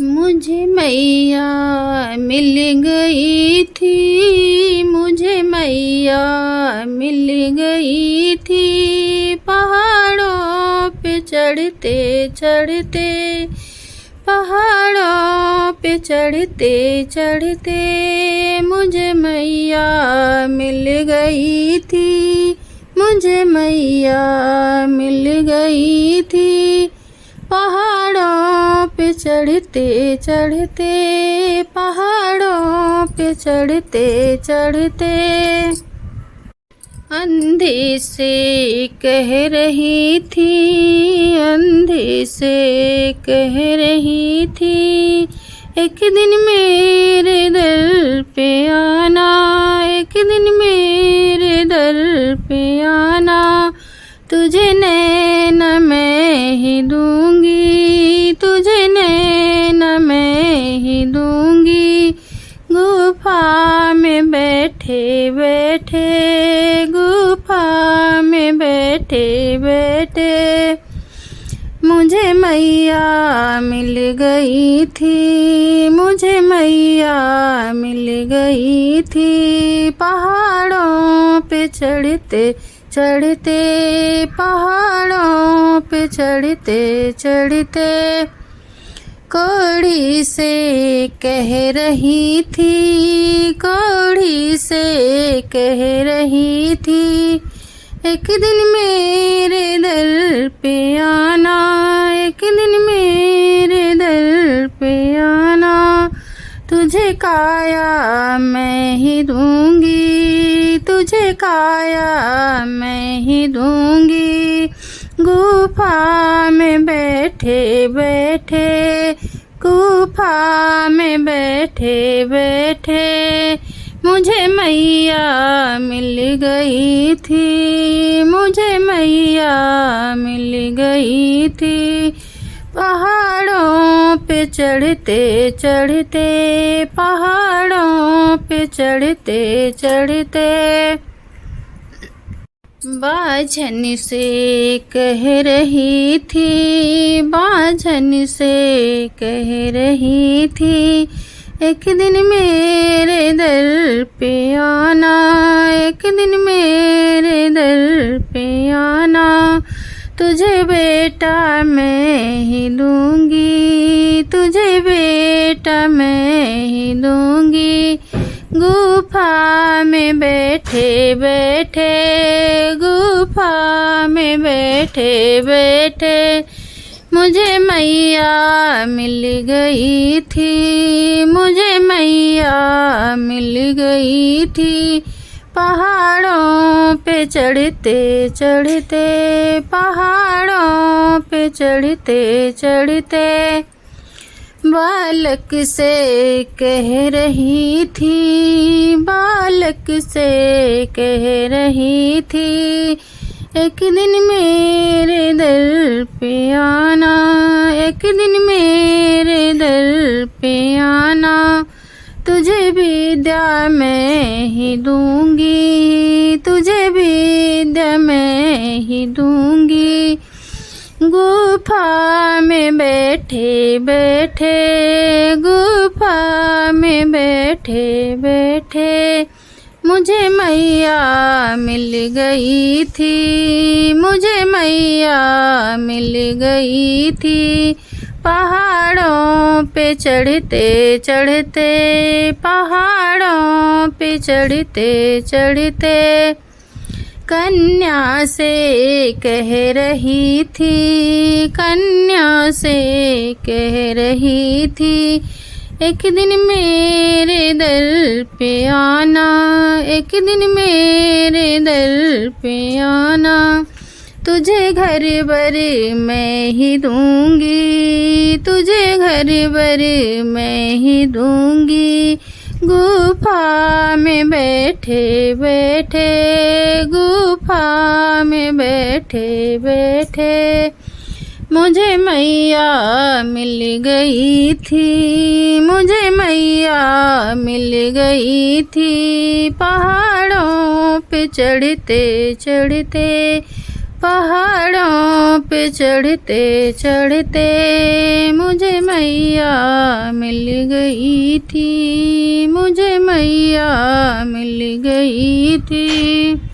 मुझे मैया मिल गई थी, मुझे मैया मिल गई थी। पहाड़ों पे चढ़ते चढ़ते, पहाड़ों पे चढ़ते चढ़ते मुझे मैया मिल गई थी, मुझे मैया मिल गई थी। पहाड़ों पे चढ़ते चढ़ते, पहाड़ों पे चढ़ते चढ़ते अंधे से कह रही थी, अंधे से कह रही थी, एक दिन मेरे दर पे आना, एक दिन मेरे दर पे आना। तुझे नैन मैं ही दूंगी, तुझे नैन मैं ही दूंगी। गुफा में बैठे बैठे, गुफा में बैठे बैठे मुझे मैया मिल गई थी, मुझे मैया मिल गई थी। पहाड़ों पे चढ़ते चढ़ते, पहाड़ों पे चढ़ते चढ़ते कौड़ी से कह रही थी, कौड़ी से कह रही थी, एक दिन मेरे दर पे आना, एक दिन मेरे दर पे आना। तुझे काया मैं ही दूंगी, तुझे काया मैं ही दूंगी। गुफा में बैठे बैठे, गुफा में बैठे बैठे मुझे मैया मिल गई थी, मुझे मैया मिल गई थी। पहाड़ों पे चढ़ते चढ़ते, पहाड़ों पे चढ़ते चढ़ते बाझन से कह रही थी, बाझन से कह रही थी, एक दिन मेरे दर पे आना, एक दिन मेरे दर पे आना। तुझे बेटा मैं ही दूंगी, तुझे बेटा मैं ही दूंगी। गुफा में बैठे बैठे, गुफा में बैठे बैठे मुझे मैया मिल गई थी, मुझे मैया मिल गई थी। पहाड़ों पे चढ़ते चढ़ते, पहाड़ों पे चढ़ते चढ़ते बालक से कह रही थी, बालक से कह रही थी, एक दिन मेरे दर पे आना, एक दिन मेरे दर पे आना। तुझे विद्या मैं ही दूंगी, तुझे विद्या मैं ही दूंगी। गुफा में बैठे बैठे, गुफा में बैठे बैठे मुझे मैया मिल गई थी, मुझे मैया मिल गई थी। पहाड़ों पे चढ़ते चढ़ते, पहाड़ों पे चढ़ते चढ़ते कन्या से कह रही थी, कन्या से कह रही थी, एक दिन मेरे दर पे आना, एक दिन मेरे दर पे आना। तुझे घर बर मैं ही दूंगी, तुझे घर बर मैं ही दूंगी। गुफा में बैठे बैठे, गुफा में बैठे बैठे मुझे मैया मिल गई थी, मुझे मैया मिल गई थी। पहाड़ों पे चढ़ते चढ़ते, पहाड़ों पे चढ़ते चढ़ते मुझे मैया मिल गई थी, मुझे मैया मिल गई थी।